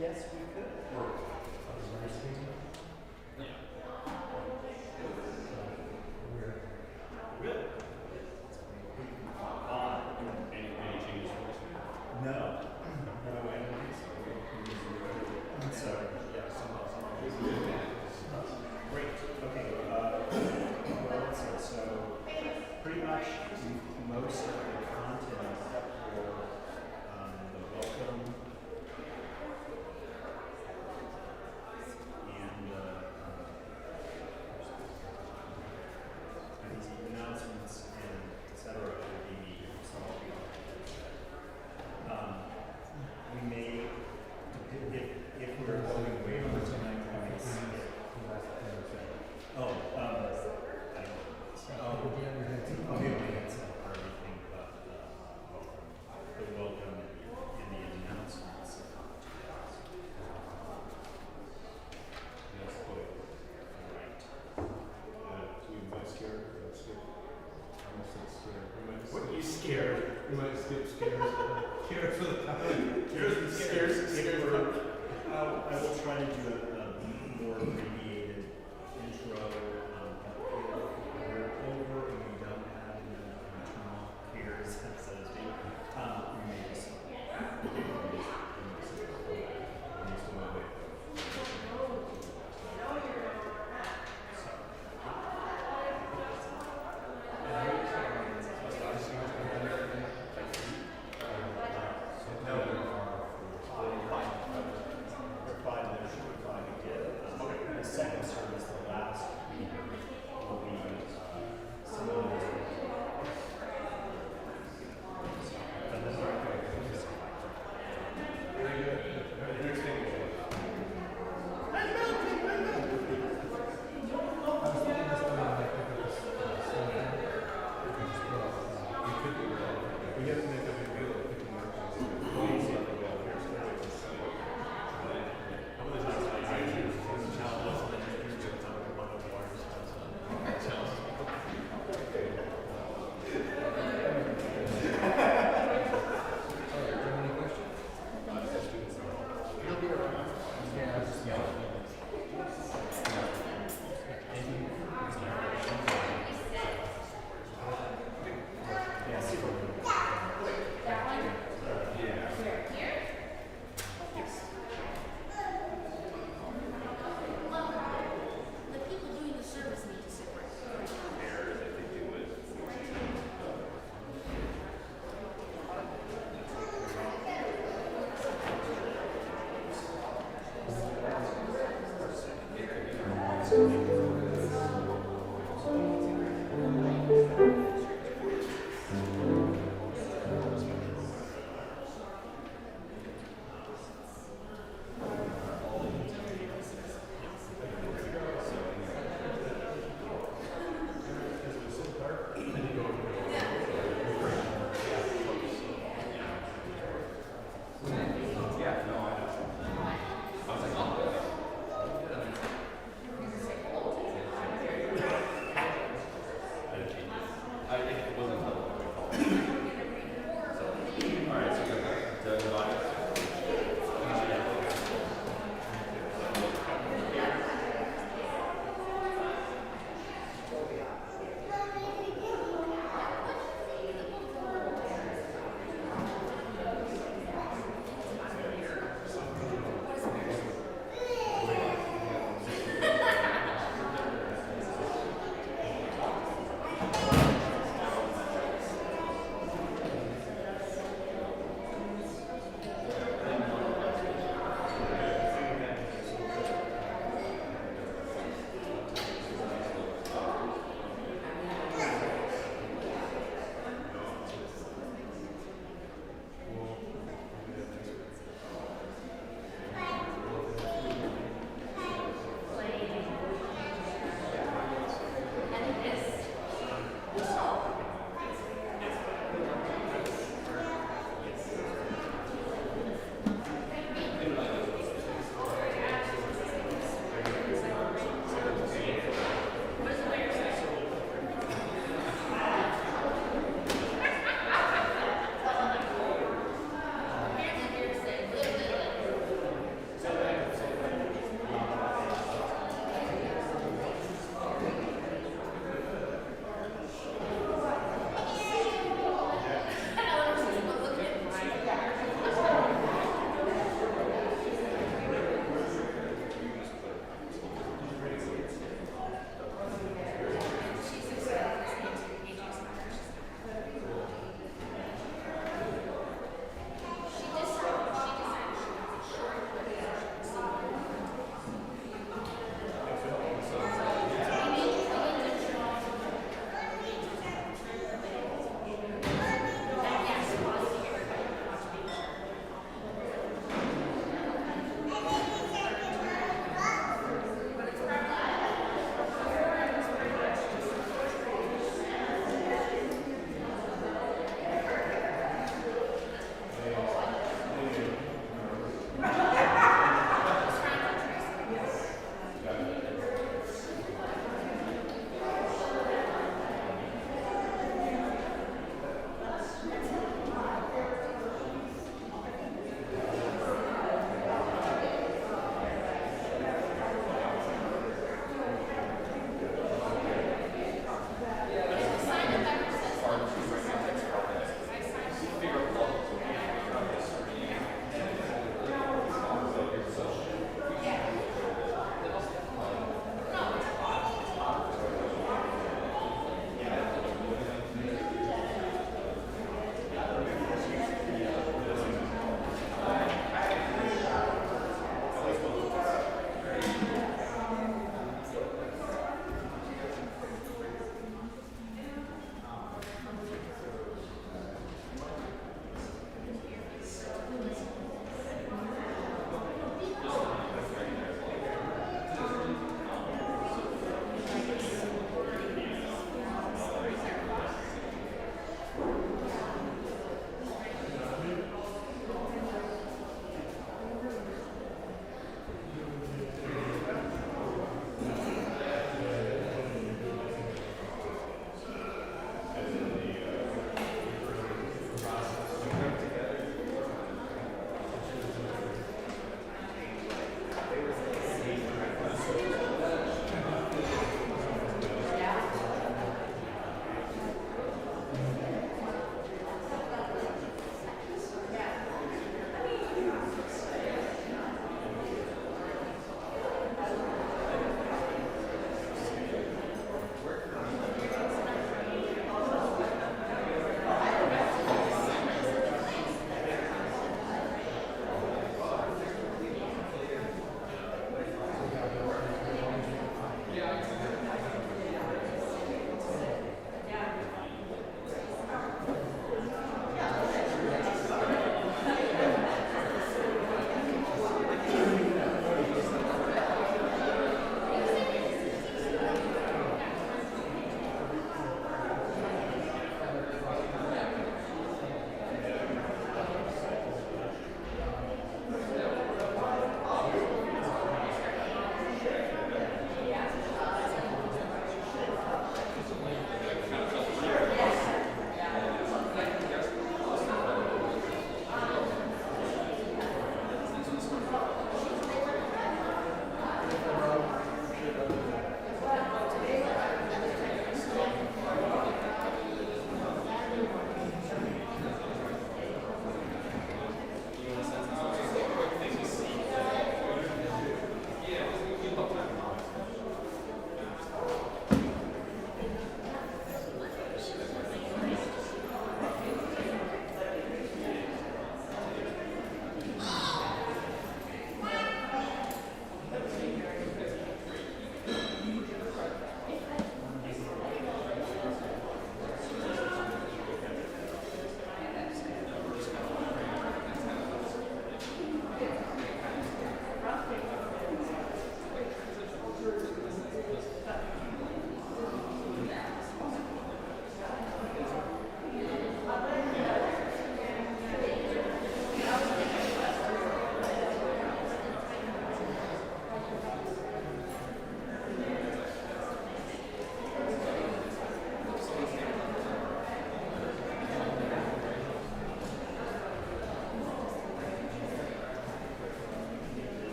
Yes, we could. Good. Any changes? No. No, I don't think so. So, yeah, somehow. Great. Okay. Well, let's see. So, pretty much most of the content except for the welcome and these announcements and et cetera will be resolved. We may, if we're going way over tonight, we may skip. Oh, I don't know. I'll be able to answer everything but the welcome and the announcements. Yes, good. All right. We might skip. I'm still scared. What are you scared? We might skip scares. Scared for the Scares. I will try to do a more abbreviated intro. If we're over and we don't have any internal peers, so to speak, we may just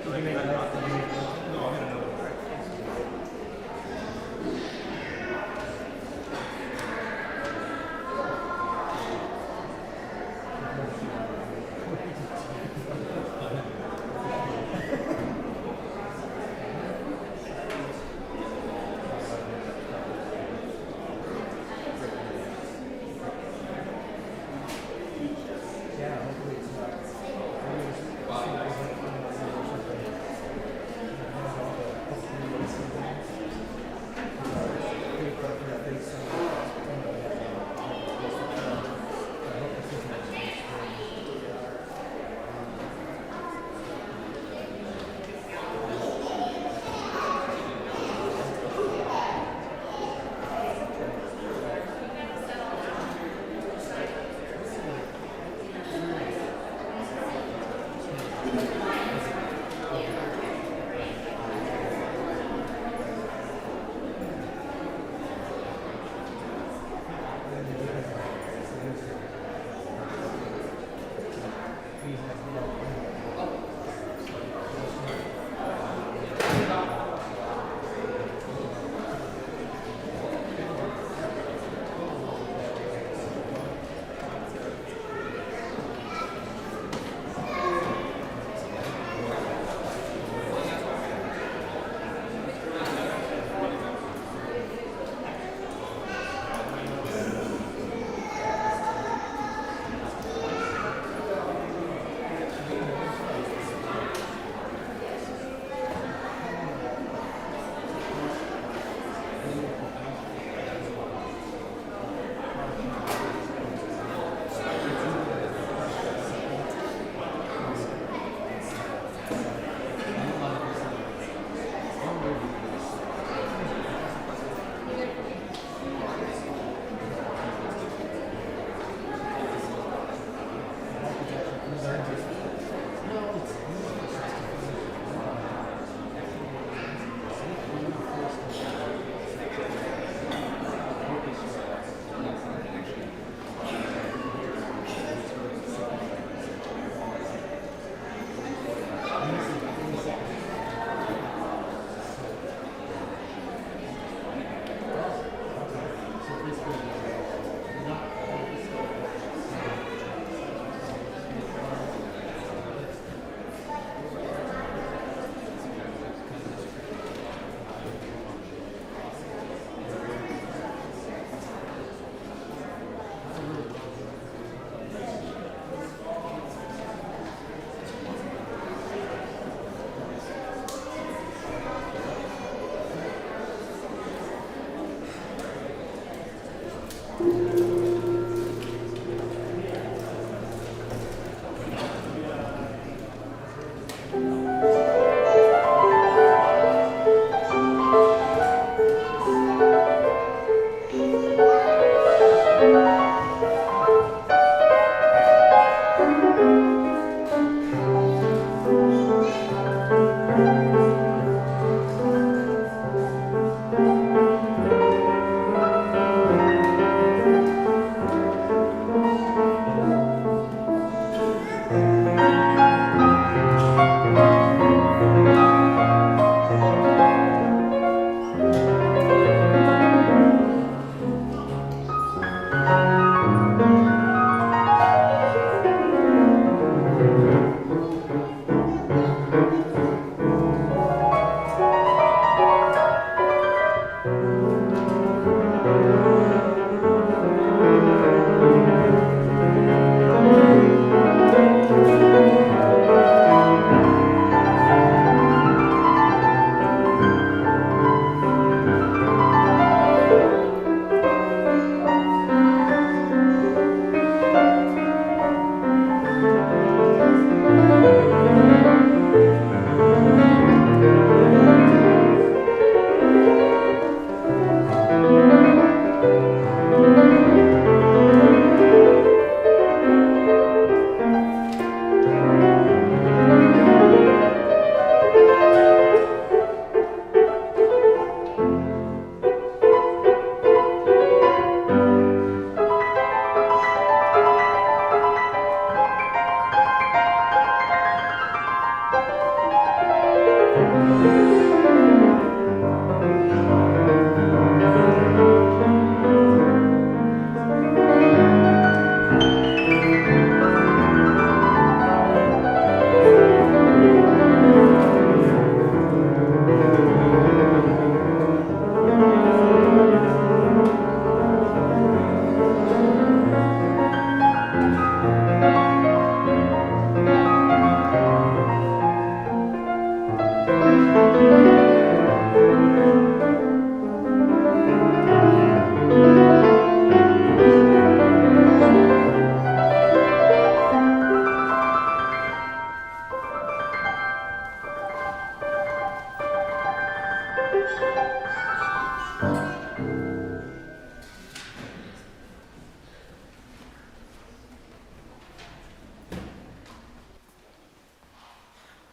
Did you make that? Did you make that? No, I had another one. Yeah, hopefully it's not.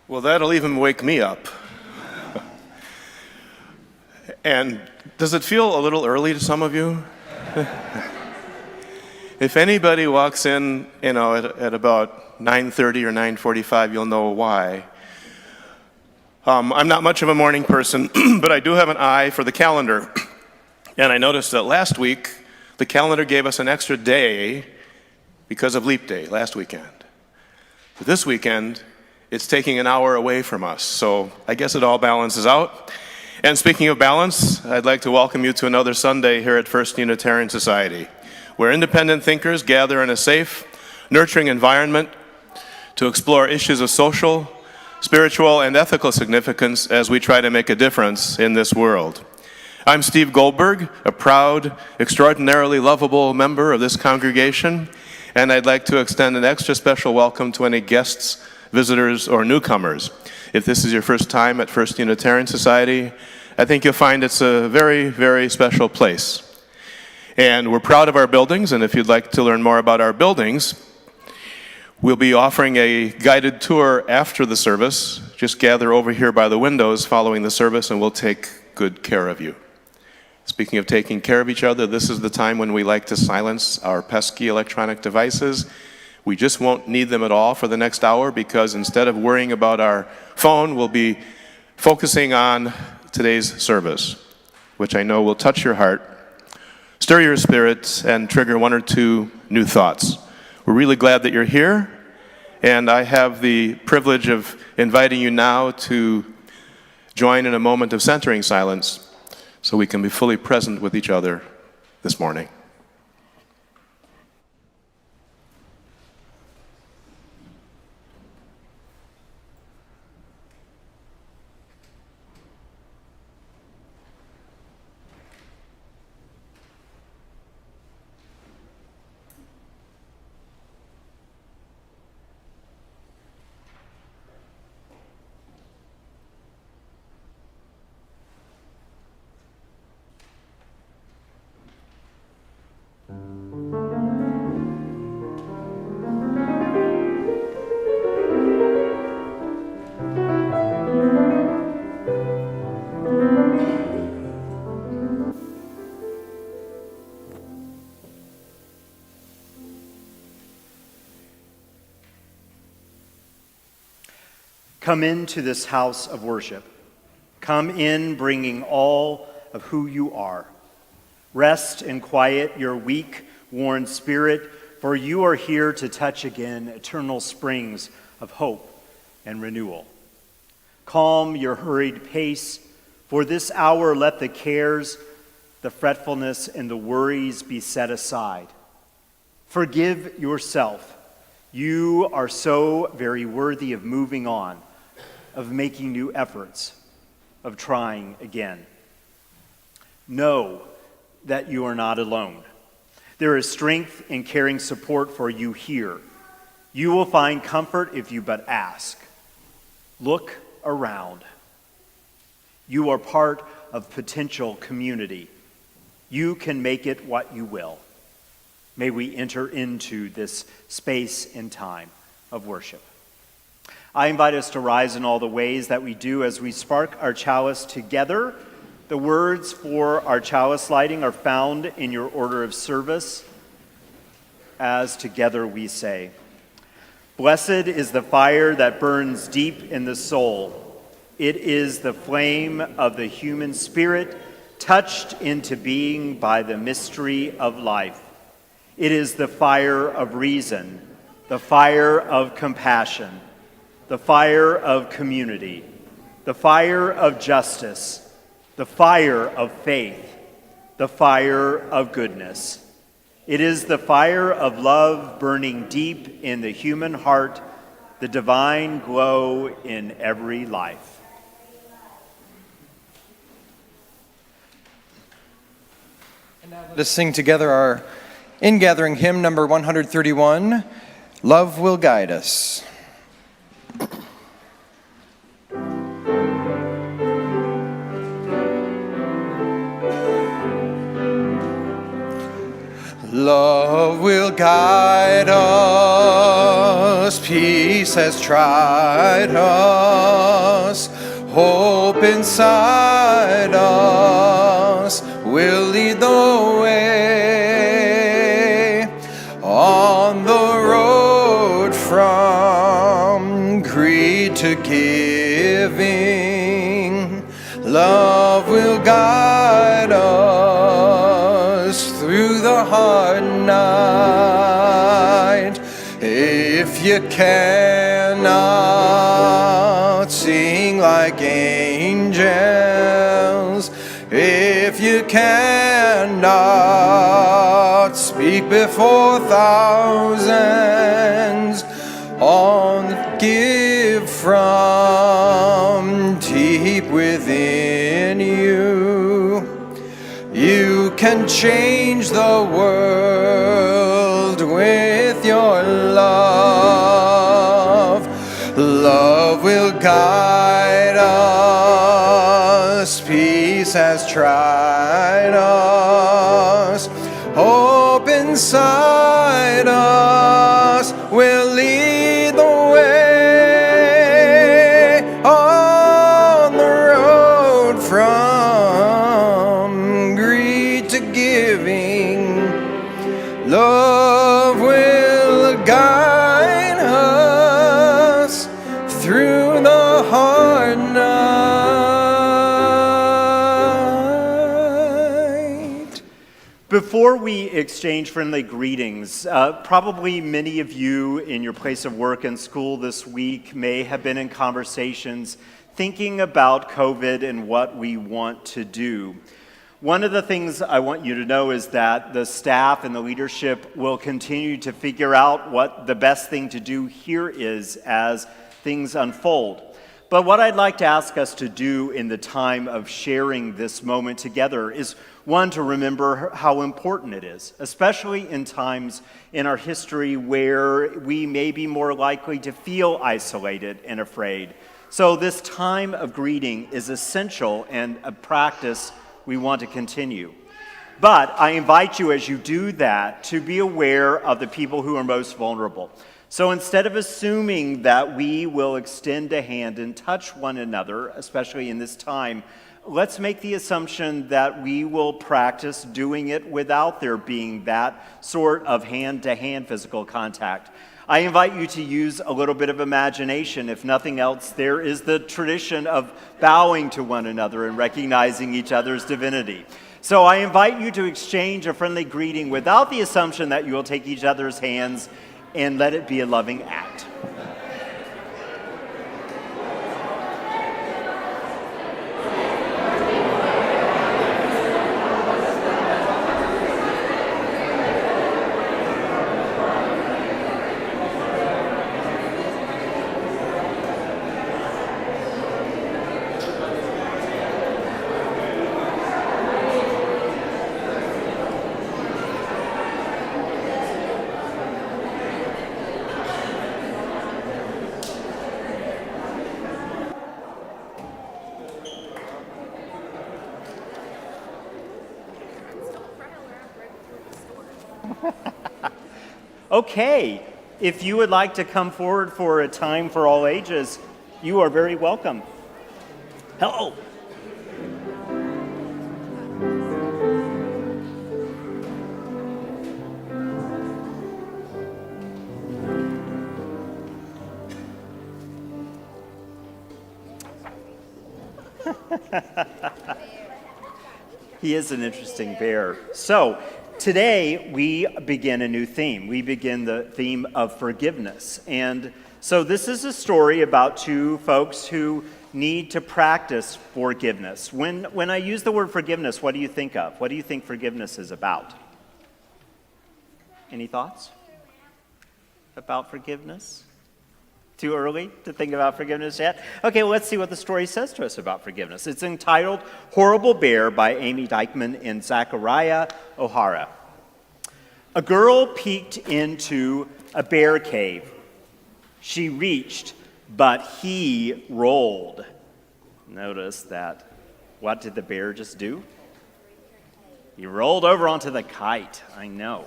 Well, that'll even wake me up. And does it feel a little early to some of you? If anybody walks in, at about 9:30 or 9:45, you'll know why. I'm not much of a morning person, but I do have an eye for the calendar. And I noticed that last week, the calendar gave us an extra day because of Leap Day last weekend. But this weekend, it's taking an hour away from us, so I guess it all balances out. And speaking of balance, I'd like to welcome you to another Sunday here at First Unitarian Society, where independent thinkers gather in a safe, nurturing environment to explore issues of social, spiritual, and ethical significance as we try to make a difference in this world. I'm Steve Goldberg, a proud, extraordinarily lovable member of this congregation, and I'd like to extend an extra special welcome to any guests, visitors, or newcomers. If this is your first time at First Unitarian Society, I think you'll find it's a very, very special place. And we're proud of our buildings, and if you'd like to learn more about our buildings, we'll be offering a guided tour after the service. Just gather over here by the windows following the service, and we'll take good care of you. Speaking of taking care of each other, this is the time when we like to silence our pesky electronic devices. We just won't need them at all for the next hour because instead of worrying about our phone, we'll be focusing on today's service, which I know will touch your heart, stir your spirits, and trigger one or two new thoughts. We're really glad that you're here, and I have the privilege of inviting you now to join in a moment of centering silence so we can be fully present with each other this morning. Come into this house of worship. Come in bringing all of who you are. Rest and quiet your weak, worn spirit, for you are here to touch again eternal springs of hope and renewal. Calm your hurried pace. For this hour let the cares, the fretfulness, and the worries be set aside. Forgive yourself. You are so very worthy of moving on, of making new efforts, of trying again. Know that you are not alone. There is strength and caring support for you here. You will find comfort if you but ask. Look around. You are part of potential community. You can make it what you will. May we enter into this space and time of worship. I invite us to rise in all the ways that we do as we spark our chalice together. The words for our chalice lighting are found in your order of service. As together we say, "Blessed is the fire that burns deep in the soul. It is the flame of the human spirit touched into being by the mystery of life. It is the fire of reason, the fire of compassion, the fire of community, the fire of justice, the fire of faith, the fire of goodness. It is the fire of love burning deep in the human heart, the divine glow in every life." And now let us sing together our in-gathering hymn number 131, "Love Will Guide Us." will guide us, peace has tried us, hope inside us will lead the way on the road from greed to giving. Love will guide us through the hard night. If you cannot sing like angels, if you cannot speak before thousands, give from deep within you. You can change the world with your love. Love will guide us. Peace has tried us. Hope inside us will lead the way on the road from greed to giving. Love will guide us through the hard night. Before we exchange friendly greetings, probably many of you in your place of work and school this week may have been in conversations thinking about COVID and what we want to do. One of the things I want you to know is that the staff and the leadership will continue to figure out what the best thing to do here is as things unfold. But what I'd like to ask us to do in the time of sharing this moment together is, one, to remember how important it is, especially in times in our history where we may be more likely to feel isolated and afraid. So this time of greeting is essential and a practice we want to continue. But I invite you, as you do that, to be aware of the people who are most vulnerable. So instead of assuming that we will extend a hand and touch one another, especially in this time, let's make the assumption that we will practice doing it without there being that sort of hand-to-hand physical contact. I invite you to use a little bit of imagination. If nothing else, there is the tradition of bowing to one another and recognizing each other's divinity. So I invite you to exchange a friendly greeting without the assumption that you will take each other's hands, and let it be a loving act. Okay, if you would like to come forward for a time for all ages, you are very welcome. Hello. He is an interesting bear. So, today we begin a new theme. We begin the theme of forgiveness. And so this is a story about two folks who need to practice forgiveness. When I use the word forgiveness, what do you think of? What do you think forgiveness is about? Any thoughts about forgiveness? Too early to think about forgiveness yet? Okay, well, let's see what the story says to us about forgiveness. It's entitled Horrible Bear by Amy Dykman and Zachariah O'Hara. A girl peeked into a bear cave. She reached, but he rolled. Notice that. What did the bear just do? He rolled over onto the kite. I know.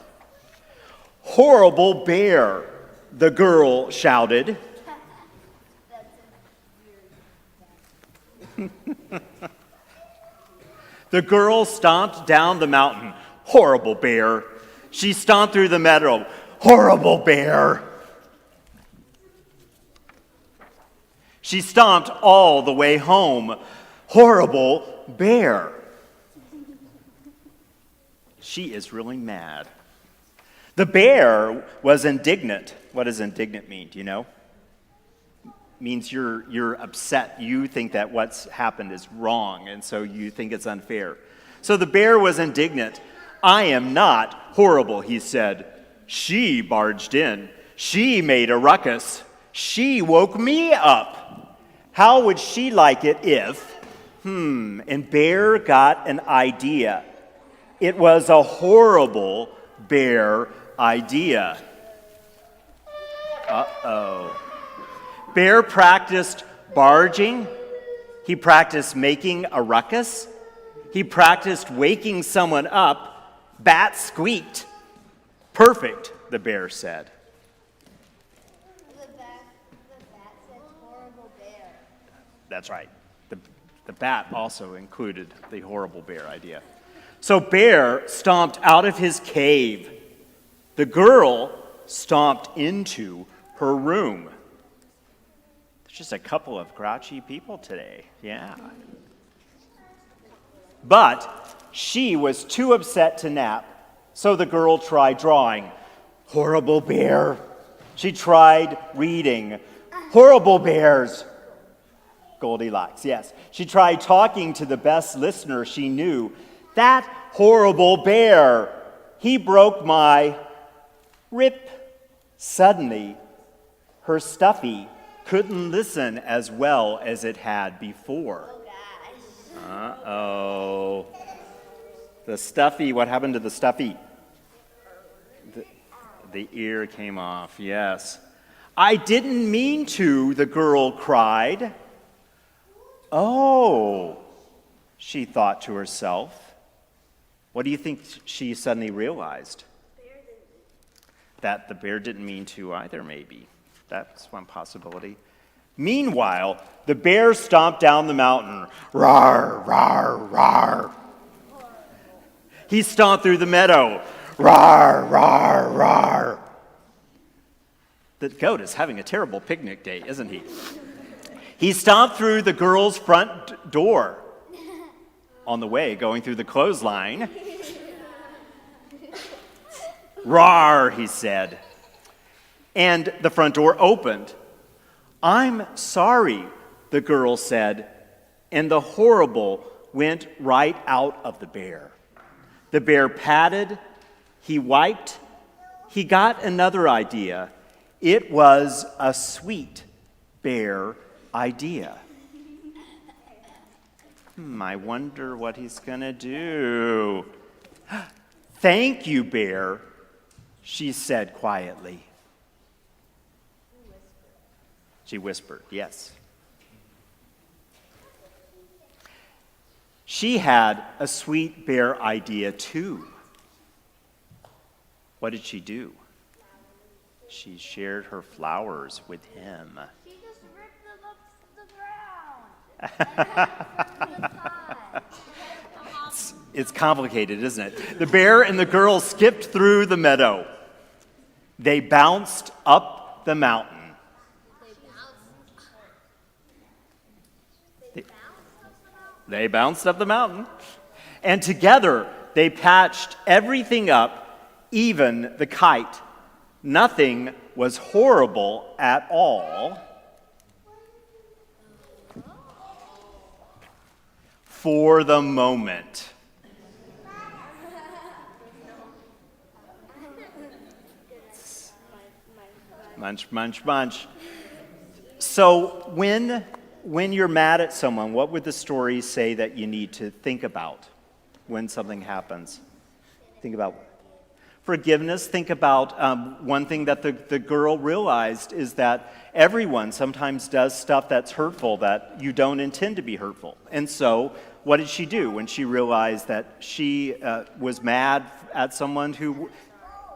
Horrible bear, the girl shouted. The girl stomped down the mountain. Horrible bear. She stomped through the meadow. Horrible bear. She stomped all the way home. Horrible bear. She is really mad. The bear was indignant. What does indignant mean? Do you know? Means you're upset. You think that what's happened is wrong, and so you think it's unfair. So the bear was indignant. I am not horrible, he said. She barged in. She made a ruckus. She woke me up. How would she like it if... And Bear got an idea. It was a horrible bear idea. Uh-oh. Bear practiced barging. He practiced making a ruckus. He practiced waking someone up. Bat squeaked. Perfect, the bear said. The bat said horrible bear. That's right. The bat also included the horrible bear idea. So Bear stomped out of his cave. The girl stomped into her room. There's just a couple of grouchy people today, yeah. But she was too upset to nap, so the girl tried drawing. Horrible bear. She tried reading. Horrible bears. Goldilocks, yes. She tried talking to the best listener she knew. That horrible bear. He broke my rip. Suddenly, her stuffy couldn't listen as well as it had before. Uh-oh. The stuffy, what happened to the stuffy? The ear came off, yes. I didn't mean to, the girl cried. Oh, she thought to herself. What do you think she suddenly realized? That the bear didn't mean to either, maybe. That's one possibility. Meanwhile, the bear stomped down the mountain. Rawr, rawr, rawr. He stomped through the meadow. Rawr, rawr, rawr. The goat is having a terrible picnic day, isn't he? He stomped through the girl's front door. On the way, going through the clothesline. Rawr, he said. And the front door opened. I'm sorry, the girl said, and the horrible went right out of the bear. The bear patted, he wiped, he got another idea. It was a sweet bear idea. I wonder what he's gonna do. Thank you, bear, she said quietly. She whispered, yes. She had a sweet bear idea too. What did she do? She shared her flowers with him. She just ripped them up the ground. It's complicated, isn't it? The bear and the girl skipped through the meadow. They bounced up the mountain. They bounced up the mountain. And together, they patched everything up, even the kite. Nothing was horrible at all. For the moment. Munch, munch, munch. So when you're mad at someone, what would the story say that you need to think about when something happens? Think about forgiveness. Think about one thing that the girl realized is that everyone sometimes does stuff that's hurtful that you don't intend to be hurtful. And so what did she do when she realized that she was mad at someone who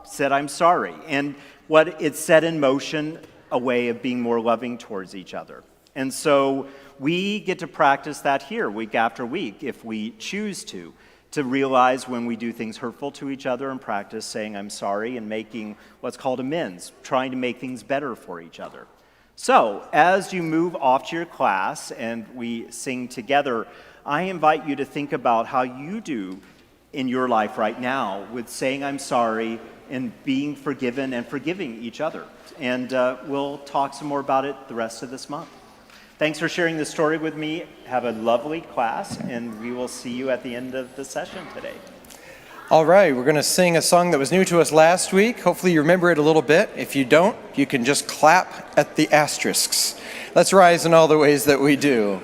said, I'm sorry. And what it set in motion a way of being more loving towards each other. And so we get to practice that here week after week if we choose to realize when we do things hurtful to each other and practice saying I'm sorry and making what's called amends, trying to make things better for each other. So as you move off to your class and we sing together, I invite you to think about how you do in your life right now with saying I'm sorry and being forgiven and forgiving each other. And we'll talk some more about it the rest of this month. Thanks for sharing this story with me. Have a lovely class, and we will see you at the end of the session today. All right, we're going to sing a song that was new to us last week. Hopefully you remember it a little bit. If you don't, you can just clap at the asterisks. Let's rise in all the ways that we do.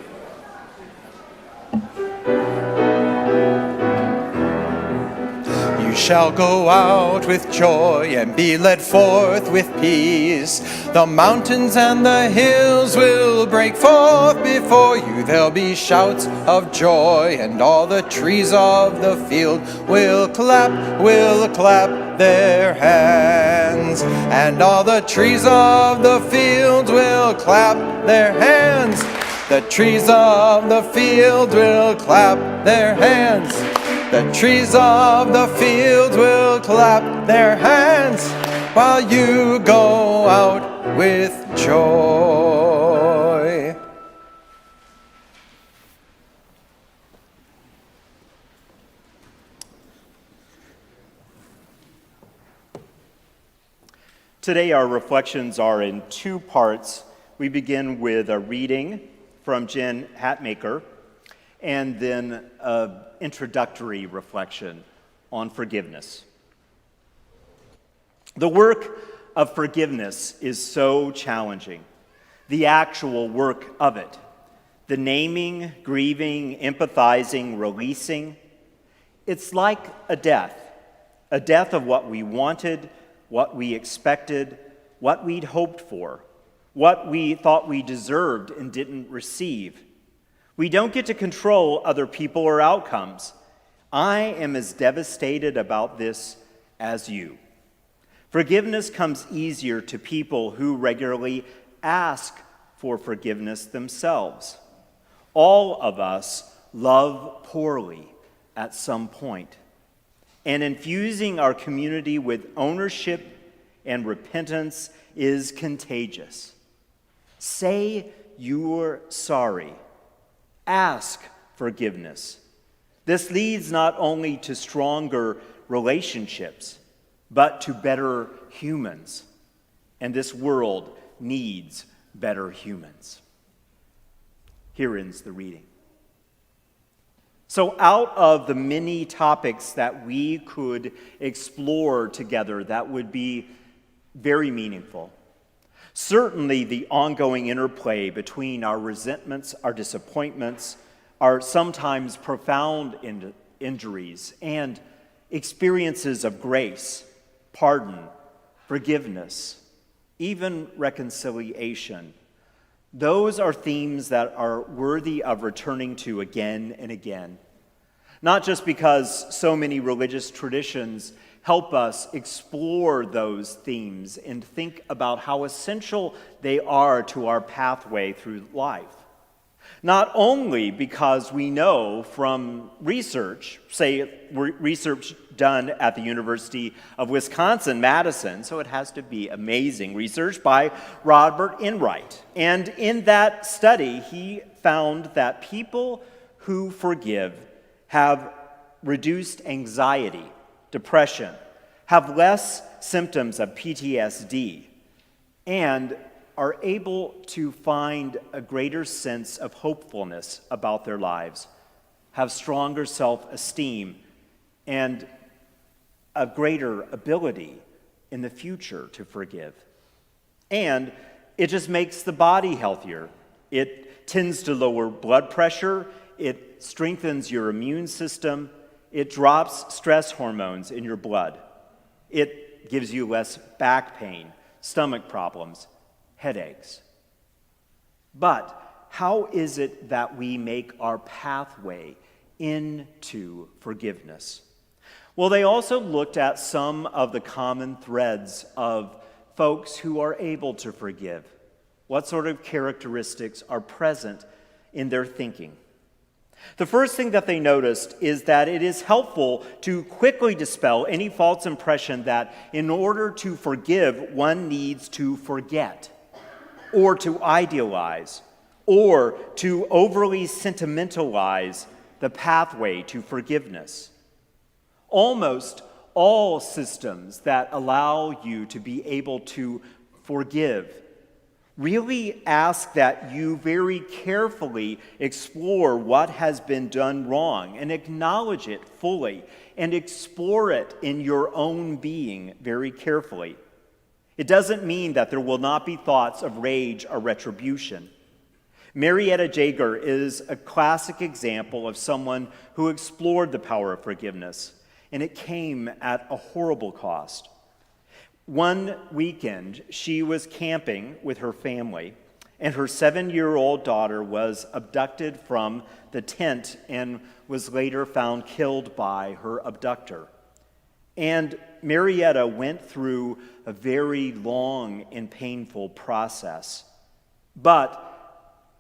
You shall go out with joy and be led forth with peace. The mountains and the hills will break forth before you. There'll be shouts of joy, and all the trees of the field will clap their hands. And all the trees of the field will clap their hands. The trees of the field will clap their hands. The trees of the field will clap their hands while you go out with joy. Today our reflections are in two parts. We begin with a reading from Jen Hatmaker and then an introductory reflection on forgiveness. The work of forgiveness is so challenging. The actual work of it, the naming, grieving, empathizing, releasing, it's like a death of what we wanted, what we expected, what we'd hoped for, what we thought we deserved and didn't receive. We don't get to control other people or outcomes. I am as devastated about this as you. Forgiveness comes easier to people who regularly ask for forgiveness themselves. All of us love poorly at some point. And infusing our community with ownership and repentance is contagious. Say you're sorry. Ask forgiveness. This leads not only to stronger relationships, but to better humans. And this world needs better humans. Here ends the reading. So out of the many topics that we could explore together that would be very meaningful, certainly the ongoing interplay between our resentments, our disappointments, our sometimes profound injuries, and experiences of grace, pardon, forgiveness, even reconciliation. Those are themes that are worthy of returning to again and again. Not just because so many religious traditions help us explore those themes and think about how essential they are to our pathway through life. Not only because we know from research, say research done at the University of Wisconsin-Madison, so it has to be amazing research by Robert Enright. And in that study, he found that people who forgive have reduced anxiety, depression, have less symptoms of PTSD, and are able to find a greater sense of hopefulness about their lives, have stronger self-esteem, and a greater ability in the future to forgive. And it just makes the body healthier. It tends to lower blood pressure, it strengthens your immune system, it drops stress hormones in your blood. It gives you less back pain, stomach problems, headaches. But how is it that we make our pathway into forgiveness? Well, they also looked at some of the common threads of folks who are able to forgive. What sort of characteristics are present in their thinking? The first thing that they noticed is that it is helpful to quickly dispel any false impression that in order to forgive, one needs to forget, or to idealize, or to overly sentimentalize the pathway to forgiveness. Almost all systems that allow you to be able to forgive really ask that you very carefully explore what has been done wrong and acknowledge it fully and explore it in your own being very carefully. It doesn't mean that there will not be thoughts of rage or retribution. Marietta Jaeger is a classic example of someone who explored the power of forgiveness, and it came at a horrible cost. One weekend, she was camping with her family, and her 7-year-old daughter was abducted from the tent and was later found killed by her abductor. And Marietta went through a very long and painful process. But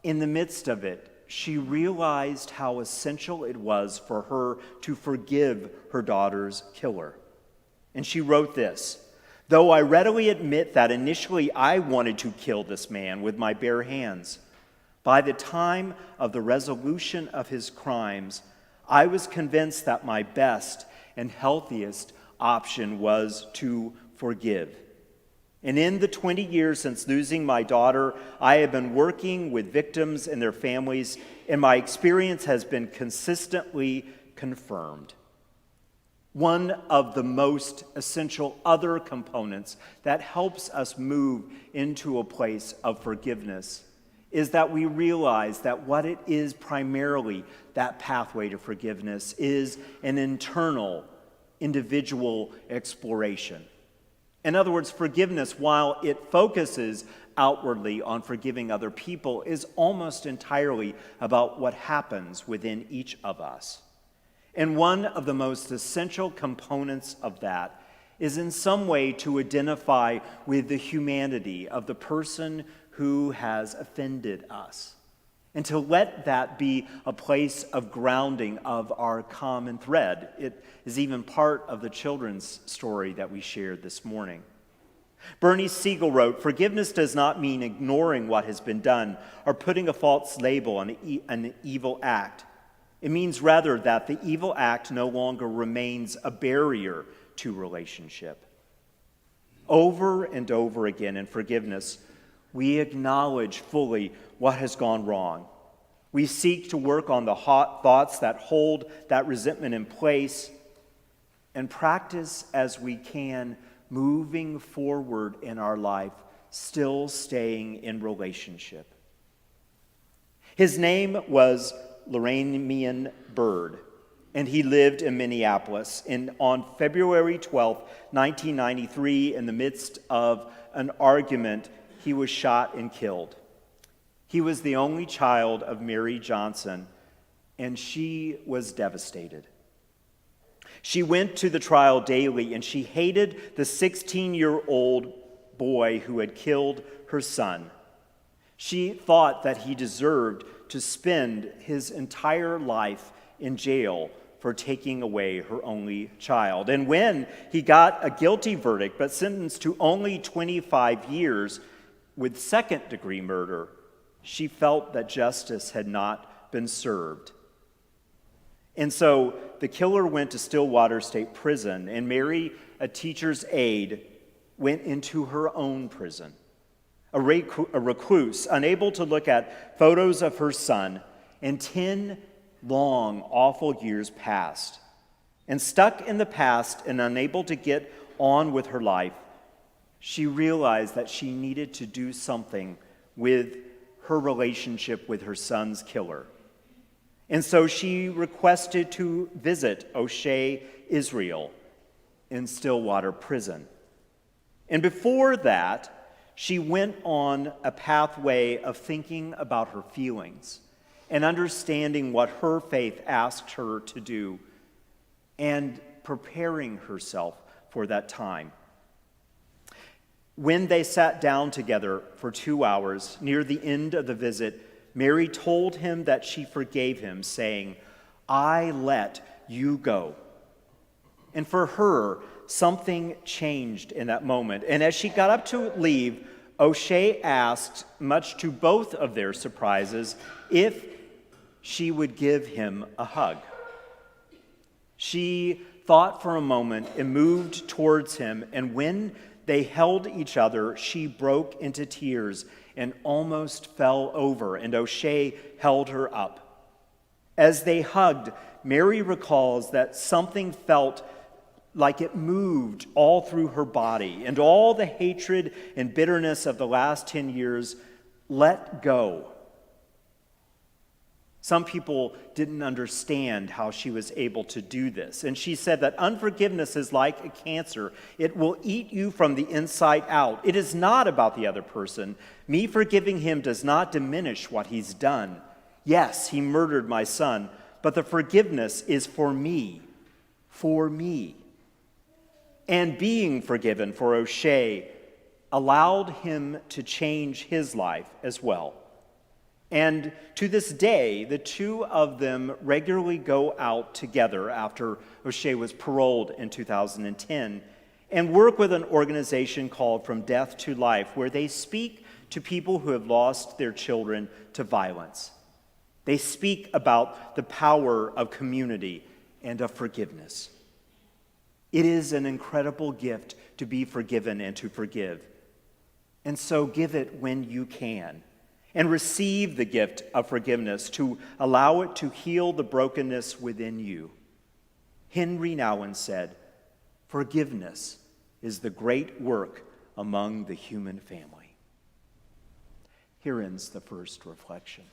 in the midst of it, she realized how essential it was for her to forgive her daughter's killer. And she wrote this: "Though I readily admit that initially I wanted to kill this man with my bare hands, by the time of the resolution of his crimes, I was convinced that my best and healthiest option was to forgive. And in the 20 years since losing my daughter, I have been working with victims and their families, and my experience has been consistently confirmed." One of the most essential other components that helps us move into a place of forgiveness is that we realize that what it is primarily, that pathway to forgiveness, is an internal, individual exploration. In other words, forgiveness, while it focuses outwardly on forgiving other people, is almost entirely about what happens within each of us. And one of the most essential components of that is in some way to identify with the humanity of the person who has offended us, and to let that be a place of grounding of our common thread. It is even part of the children's story that we shared this morning. Bernie Siegel wrote, "Forgiveness does not mean ignoring what has been done or putting a false label on an evil act. It means rather that the evil act no longer remains a barrier to relationship." Over and over again in forgiveness, we acknowledge fully what has gone wrong. We seek to work on the hot thoughts that hold that resentment in place and practice as we can moving forward in our life, still staying in relationship. His name was Lorraine Bird, and he lived in Minneapolis. And on February 12, 1993, in the midst of an argument, he was shot and killed. He was the only child of Mary Johnson, and she was devastated. She went to the trial daily, and she hated the 16-year-old boy who had killed her son. She thought that he deserved to spend his entire life in jail for taking away her only child. And when he got a guilty verdict, but sentenced to only 25 years with second-degree murder, she felt that justice had not been served. And so the killer went to Stillwater State Prison, and Mary, a teacher's aide, went into her own prison. A recluse, unable to look at photos of her son, and 10 long, awful years passed. And stuck in the past and unable to get on with her life, she realized that she needed to do something with her relationship with her son's killer. And so she requested to visit O'Shea Israel in Stillwater Prison. And before that, she went on a pathway of thinking about her feelings and understanding what her faith asked her to do. And preparing herself for that time. When they sat down together for 2 hours, near the end of the visit, Mary told him that she forgave him, saying, "I let you go." And for her, something changed in that moment. And as she got up to leave, O'Shea asked, much to both of their surprises, if she would give him a hug. She thought for a moment and moved towards him, and when they held each other, she broke into tears and almost fell over, and O'Shea held her up. As they hugged, Mary recalls that something felt like it moved all through her body, and all the hatred and bitterness of the last 10 years let go. Some people didn't understand how she was able to do this. And she said that unforgiveness is like a cancer. It will eat you from the inside out. It is not about the other person. Me forgiving him does not diminish what he's done. Yes, he murdered my son, but the forgiveness is for me. For me. And being forgiven for O'Shea allowed him to change his life as well. And to this day, the two of them regularly go out together after O'Shea was paroled in 2010 and work with an organization called From Death to Life, where they speak to people who have lost their children to violence. They speak about the power of community and of forgiveness. It is an incredible gift to be forgiven and to forgive. And so give it when you can. And receive the gift of forgiveness to allow it to heal the brokenness within you. Henry Nouwen said, "Forgiveness is the great work among the human family." Here ends the first reflection.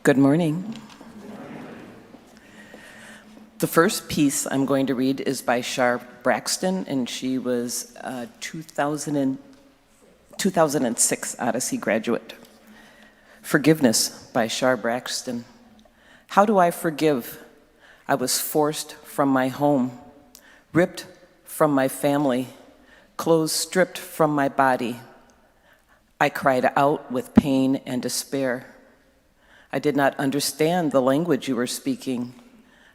Good morning. The first piece I'm going to read is by Shar Braxton, and she was a 2006 Odyssey graduate. Forgiveness by Shar Braxton. How do I forgive? I was forced from my home, ripped from my family, clothes stripped from my body. I cried out with pain and despair. I did not understand the language you were speaking.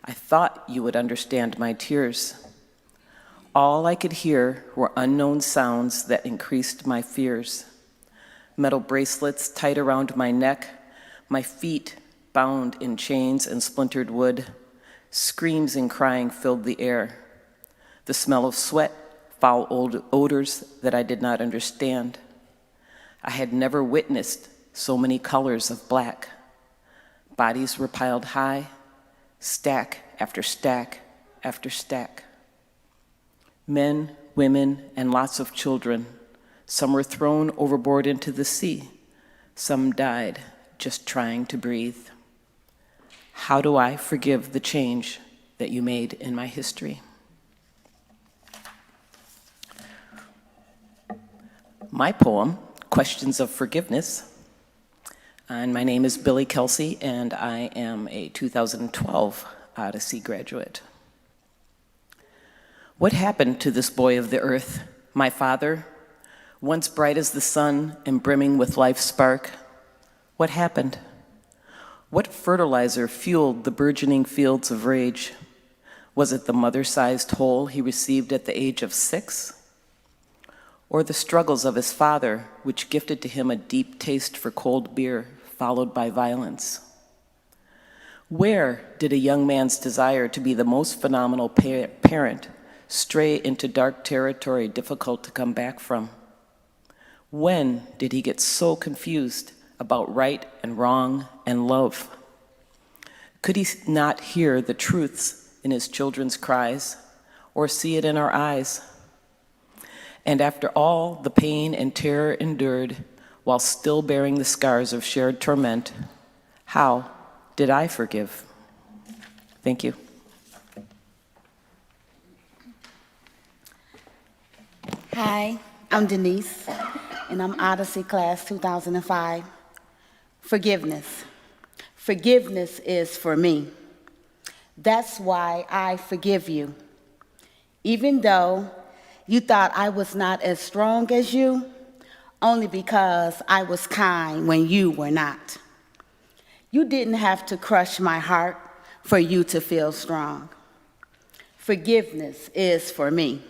I thought you would understand my tears. All I could hear were unknown sounds that increased my fears. Metal bracelets tight around my neck, my feet bound in chains and splintered wood. Screams and crying filled the air. The smell of sweat, foul odors that I did not understand. I had never witnessed so many colors of black. Bodies were piled high, stack after stack after stack. Men, women, and lots of children. Some were thrown overboard into the sea. Some died just trying to breathe. How do I forgive the change that you made in my history? My poem, Questions of Forgiveness. And my name is Billy Kelsey, and I am a 2012 Odyssey graduate. What happened to this boy of the earth, my father, once bright as the sun and brimming with life's spark? What happened? What fertilizer fueled the burgeoning fields of rage? Was it the mother-sized hole he received at the age of 6? Or the struggles of his father, which gifted to him a deep taste for cold beer, followed by violence? Where did a young man's desire to be the most phenomenal parent stray into dark territory difficult to come back from? When did he get so confused about right and wrong and love? Could he not hear the truths in his children's cries or see it in our eyes? And after all the pain and terror endured, while still bearing the scars of shared torment, how did I forgive? Thank you. Hi, I'm Denise, and I'm Odyssey Class 2005. Forgiveness. Forgiveness is for me. That's why I forgive you. Even though you thought I was not as strong as you, only because I was kind when you were not. You didn't have to crush my heart for you to feel strong. Forgiveness is for me.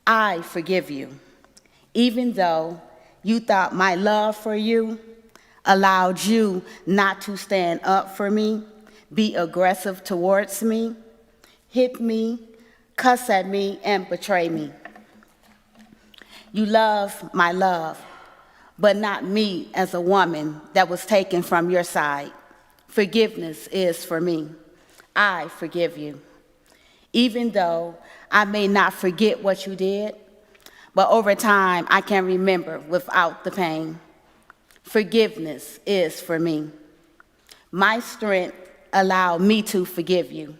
I forgive you, even though you thought my love for you allowed you not to stand up for me, be aggressive towards me, hit me, cuss at me, and betray me. You love my love, but not me as a woman that was taken from your side. Forgiveness is for me. I forgive you. Even though I may not forget what you did, but over time I can remember without the pain. Forgiveness is for me. My strength allowed me to forgive you.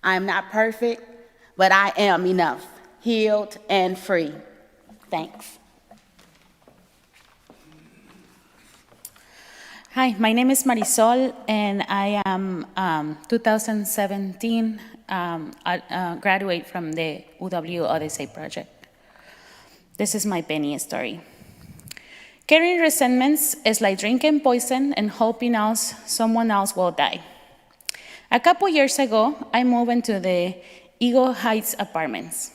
I am not perfect, but I am enough, healed and free. Thanks. Hi, my name is Marisol, and I am 2017 graduate from the UW Odyssey Project. This is my Penny story. Carrying resentments is like drinking poison and hoping someone else will die. A couple years ago, I moved into the Eagle Heights Apartments,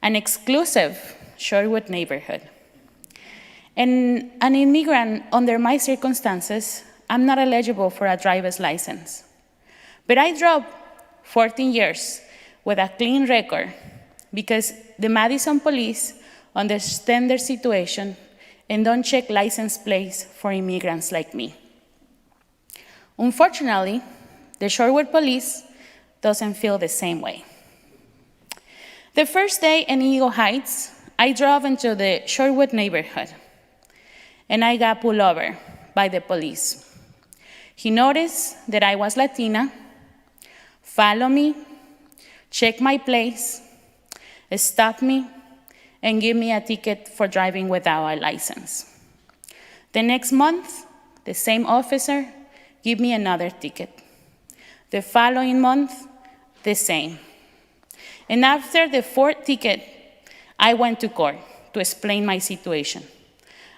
an exclusive Shorewood neighborhood. And an immigrant under my circumstances, I'm not eligible for a driver's license. But I drove 14 years with a clean record because the Madison police understand their situation and don't check license plates for immigrants like me. Unfortunately, the Shorewood police doesn't feel the same way. The first day in Eagle Heights, I drove into the Shorewood neighborhood, and I got pulled over by the police. He noticed that I was Latina, followed me, checked my place, stopped me, and gave me a ticket for driving without a license. The next month, the same officer gave me another ticket. The following month, the same. And after the fourth ticket, I went to court to explain my situation.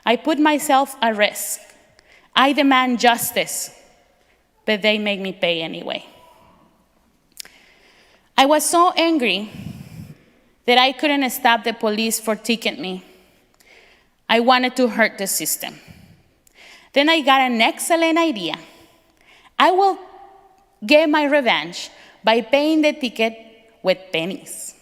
I put myself at risk. I demand justice, but they make me pay anyway. I was so angry that I couldn't stop the police for ticketing me. I wanted to hurt the system. Then I got an excellent idea. I will get my revenge by paying the ticket with pennies.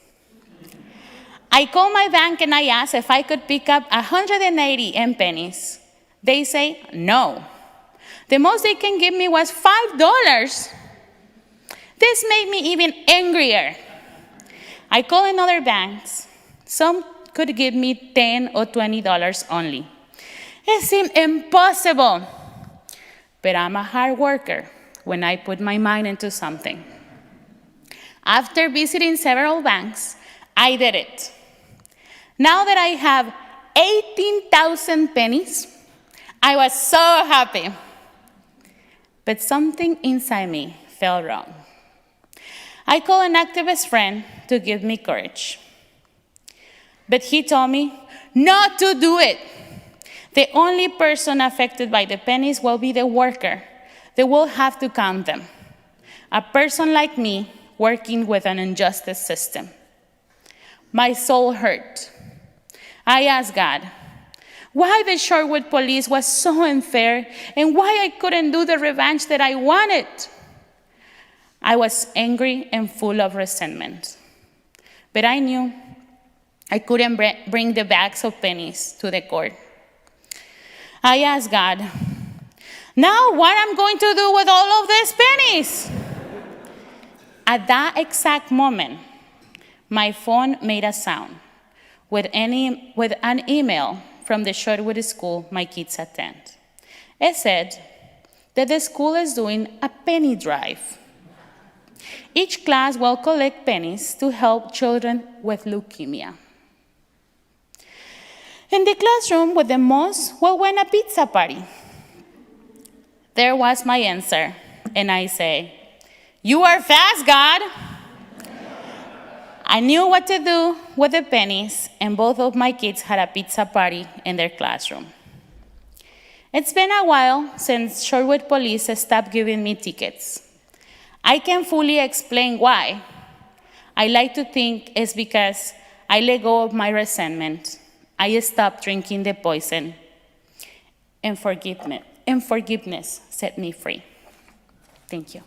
I called my bank and I asked if I could pick up 180 in pennies. They say no. The most they can give me was $5. This made me even angrier. I called another banks. Some could give me $10 or $20 only. It seemed impossible. But I'm a hard worker when I put my mind into something. After visiting several banks, I did it. Now that I have 18,000 pennies, I was so happy. But something inside me felt wrong. I called an activist friend to give me courage. But he told me not to do it. The only person affected by the pennies will be the worker. They will have to count them. A person like me working with an injustice system. My soul hurt. I asked God, why the Sherwood police was so unfair and why I couldn't do the revenge that I wanted. I was angry and full of resentment. But I knew I couldn't bring the bags of pennies to the court. I asked God, now what I'm going to do with all of these pennies? At that exact moment, my phone made a sound with an email from the Sherwood school my kids attend. It said that the school is doing a penny drive. Each class will collect pennies to help children with leukemia. In the classroom with the most will win a pizza party. There was my answer, and I say, you are fast, God. I knew what to do with the pennies, and both of my kids had a pizza party in their classroom. It's been a while since Sherwood police stopped giving me tickets. I can't fully explain why. I like to think it's because I let go of my resentment. I stopped drinking the poison, and forgiveness set me free. Thank you.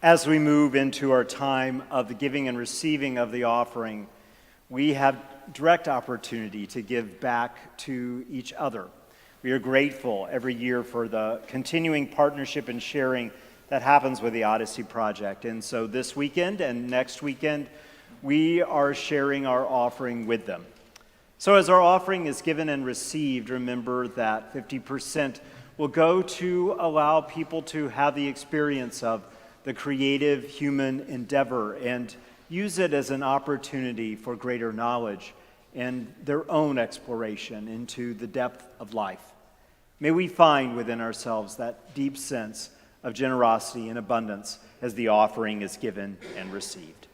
As we move into our time of the giving and receiving of the offering, we have direct opportunity to give back to each other. We are grateful every year for the continuing partnership and sharing that happens with the Odyssey Project. And so this weekend and next weekend, we are sharing our offering with them. So as our offering is given and received, remember that 50% will go to allow people to have the experience of the creative human endeavor and use it as an opportunity for greater knowledge and their own exploration into the depth of life. May we find within ourselves that deep sense of generosity and abundance as the offering is given and received.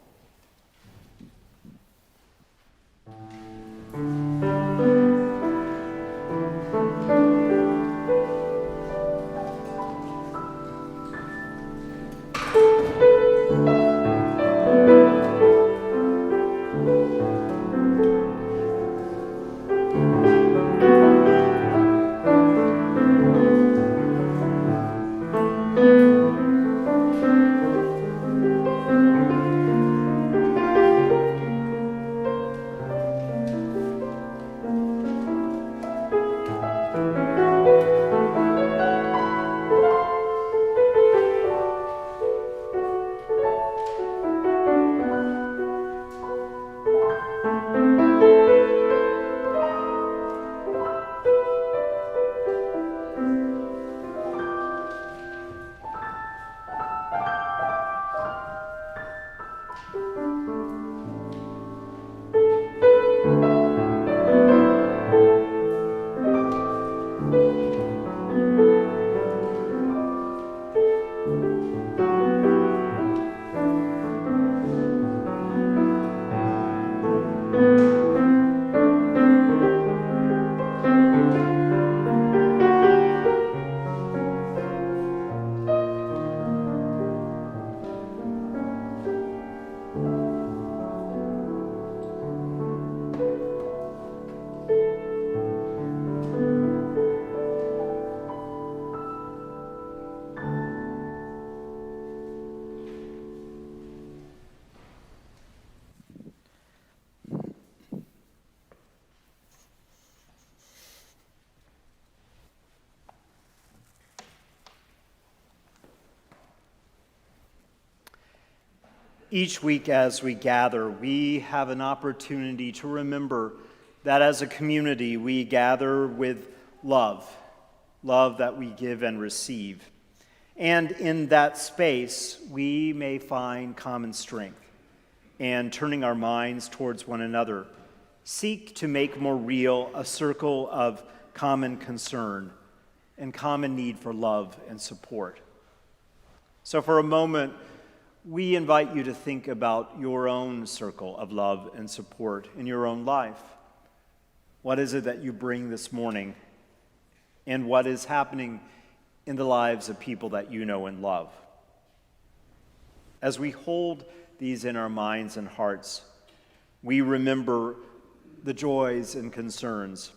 Each week as we gather, we have an opportunity to remember that as a community, we gather with love that we give and receive. And in that space, we may find common strength and, turning our minds towards one another, seek to make more real a circle of common concern and common need for love and support. So for a moment, we invite you to think about your own circle of love and support in your own life. What is it that you bring this morning? And what is happening in the lives of people that you know and love? As we hold these in our minds and hearts, we remember the joys and concerns.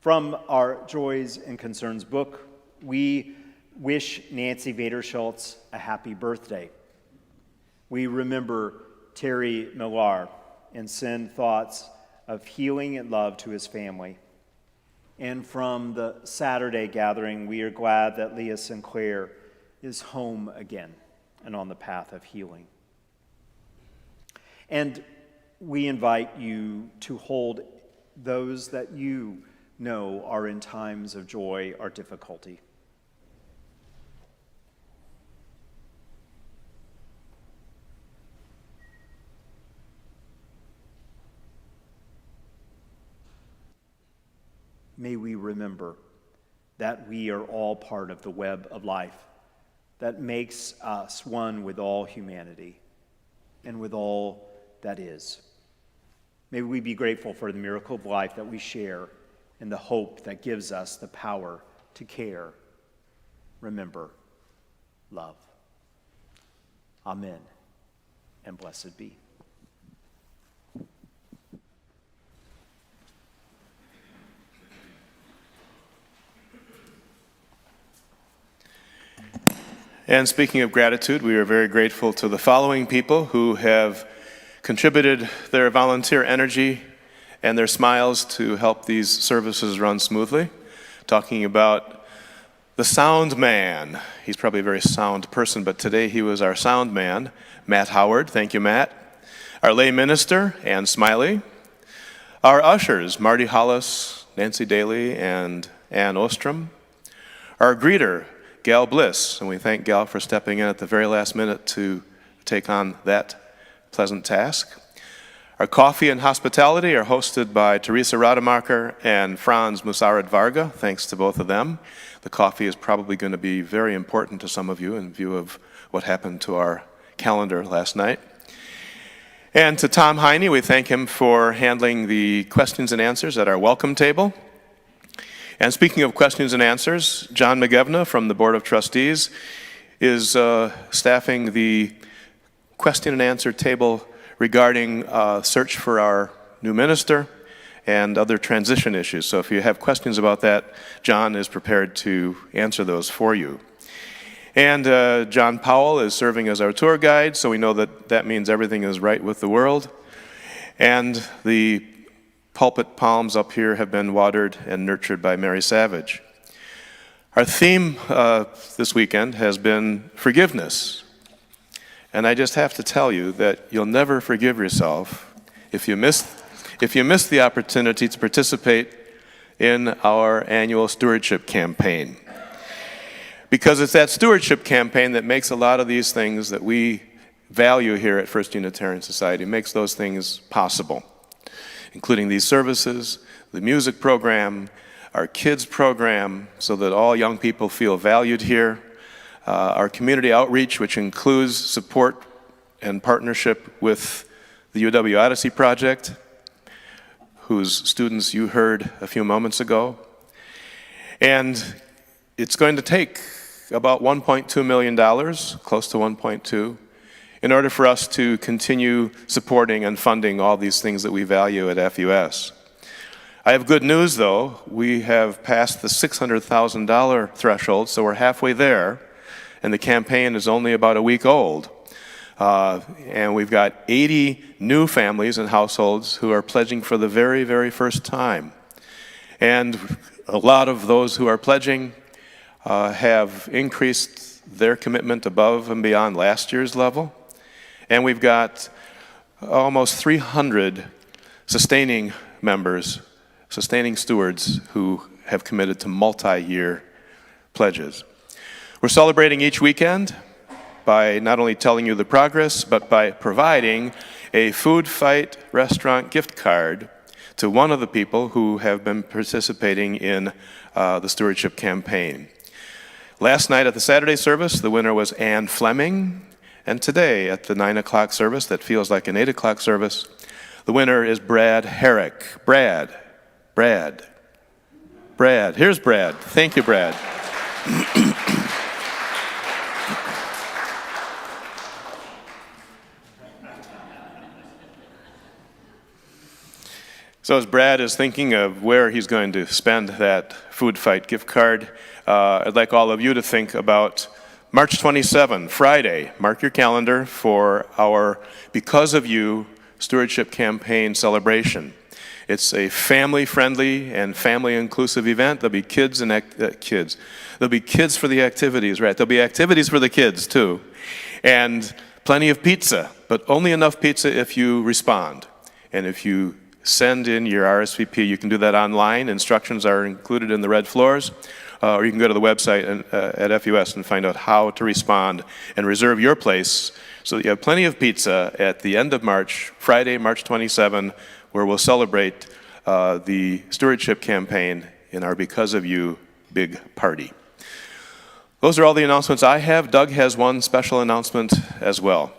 From our Joys and Concerns book, we wish Nancy Vader-Schultz a happy birthday. We remember Terry Millar and send thoughts of healing and love to his family. And from the Saturday gathering, we are glad that Leah Sinclair is home again and on the path of healing. And we invite you to hold those that you know are in times of joy or difficulty. May we remember that we are all part of the web of life that makes us one with all humanity and with all that is. May we be grateful for the miracle of life that we share and the hope that gives us the power to care, remember, love. Amen, and blessed be. And speaking of gratitude, we are very grateful to the following people who have contributed their volunteer energy and their smiles to help these services run smoothly. Talking about the sound man. He's probably a very sound person, but today he was our sound man, Matt Howard. Thank you, Matt. Our lay minister, Ann Smiley. Our ushers, Marty Hollis, Nancy Daly, and Ann Ostrom. Our greeter, Gal Bliss, and we thank Gal for stepping in at the very last minute to take on that pleasant task. Our coffee and hospitality are hosted by Teresa Rademacher and Franz Musarad Varga. Thanks to both of them. The coffee is probably going to be very important to some of you in view of what happened to our calendar last night. And to Tom Heine, we thank him for handling the questions and answers at our welcome table. And speaking of questions and answers, John McGevna from the Board of Trustees is staffing the question and answer table regarding search for our new minister and other transition issues. So if you have questions about that, John is prepared to answer those for you. And John Powell is serving as our tour guide, so we know that that means everything is right with the world. And the pulpit palms up here have been watered and nurtured by Mary Savage. Our theme this weekend has been forgiveness. And I just have to tell you that you'll never forgive yourself if you miss the opportunity to participate in our annual stewardship campaign. Because it's that stewardship campaign that makes a lot of these things that we value here at First Unitarian Society, makes those things possible, including these services, the music program, our kids program, so that all young people feel valued here, our community outreach, which includes support and partnership with the UW Odyssey Project, whose students you heard a few moments ago. And it's going to take about $1.2 million, close to 1.2, in order for us to continue supporting and funding all these things that we value at FUS. I have good news, though. We have passed the $600,000 threshold, so we're halfway there, and the campaign is only about a week old. And we've got 80 new families and households who are pledging for the very, very first time. And a lot of those who are pledging have increased their commitment above and beyond last year's level. And we've got almost 300 sustaining members, sustaining stewards who have committed to multi-year pledges. We're celebrating each weekend by not only telling you the progress, but by providing a Food Fight restaurant gift card to one of the people who have been participating in the stewardship campaign. Last night at the Saturday service, the winner was Ann Fleming, and today at the 9 o'clock service, that feels like an 8 o'clock service, the winner is Brad Herrick. Brad. Here's Brad. Thank you, Brad. So as Brad is thinking of where he's going to spend that Food Fight gift card, I'd like all of you to think about March 27, Friday. Mark your calendar for our Because of You Stewardship Campaign celebration. It's a family-friendly and family-inclusive event. There'll be kids and kids. There'll be kids for the activities, right? There'll be activities for the kids, too. And plenty of pizza, but only enough pizza if you respond. And if you send in your RSVP, you can do that online. Instructions are included in the red floors. Or you can go to the website at FUS and find out how to respond and reserve your place so that you have plenty of pizza at the end of March, Friday, March 27, where we'll celebrate the stewardship campaign in our Because of You big party. Those are all the announcements I have. Doug has one special announcement as well.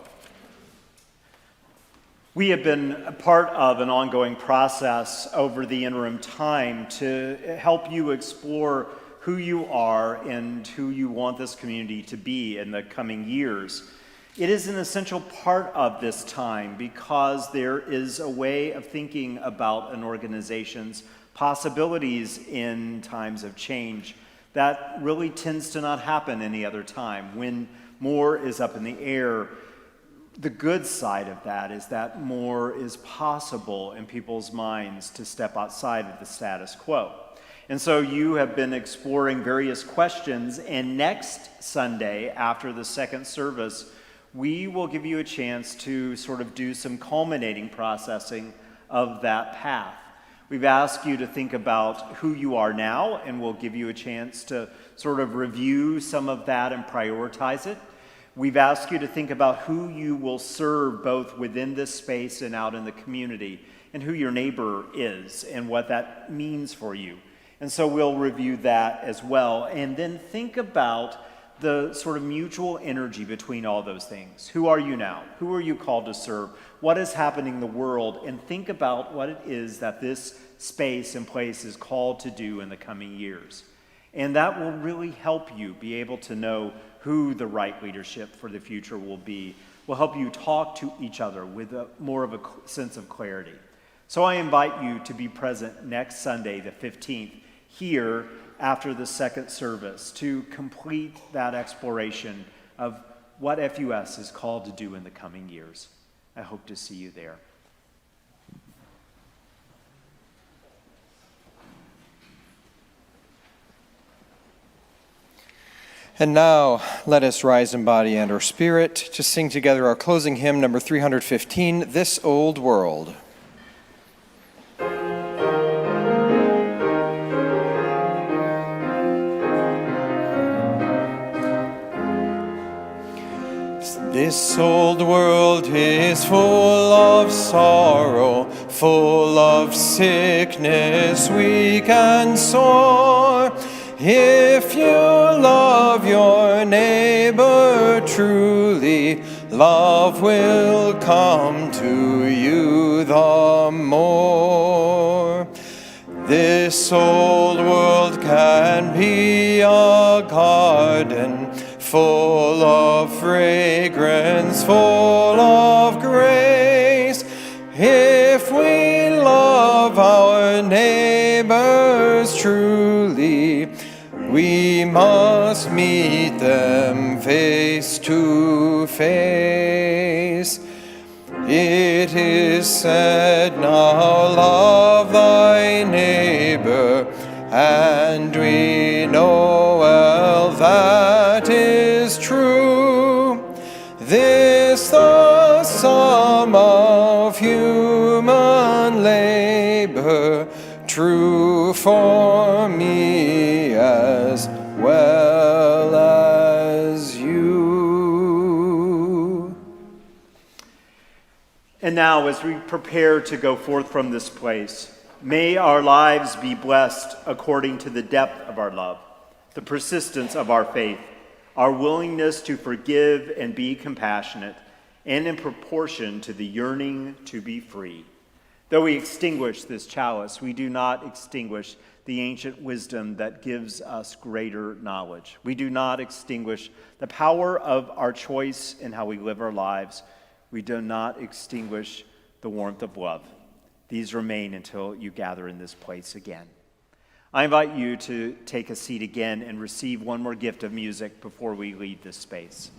We have been a part of an ongoing process over the interim time to help you explore who you are and who you want this community to be in the coming years. It is an essential part of this time because there is a way of thinking about an organization's possibilities in times of change that really tends to not happen any other time. When more is up in the air, the good side of that is that more is possible in people's minds to step outside of the status quo. And so you have been exploring various questions, and next Sunday, after the second service, we will give you a chance to sort of do some culminating processing of that path. We've asked you to think about who you are now, and we'll give you a chance to sort of review some of that and prioritize it. We've asked you to think about who you will serve both within this space and out in the community, and who your neighbor is and what that means for you. And so we'll review that as well. And then think about the sort of mutual energy between all those things. Who are you now? Who are you called to serve? What is happening in the world? And think about what it is that this space and place is called to do in the coming years. And that will really help you be able to know who the right leadership for the future will be. Will help you talk to each other with more of a sense of clarity. So I invite you to be present next Sunday, the 15th, here after the second service to complete that exploration of what FUS is called to do in the coming years. I hope to see you there. And now, let us rise in body and our spirit to sing together our closing hymn, number 315, This Old World. This old world is full of sorrow, full of sickness, weak and sore. If you love your neighbor truly, love will come to you the more. This old world can be a garden full of fragrance, full of grace. If we love our neighbors truly, we must meet them face to face. It is said, now love thy neighbor, and we know well that is true. This the for me as well as you. And now, as we prepare to go forth from this place, may our lives be blessed according to the depth of our love, the persistence of our faith, our willingness to forgive and be compassionate, and in proportion to the yearning to be free. Though we extinguish this chalice, we do not extinguish the ancient wisdom that gives us greater knowledge. We do not extinguish the power of our choice in how we live our lives. We do not extinguish the warmth of love. These remain until you gather in this place again. I invite you to take a seat again and receive one more gift of music before we leave this space.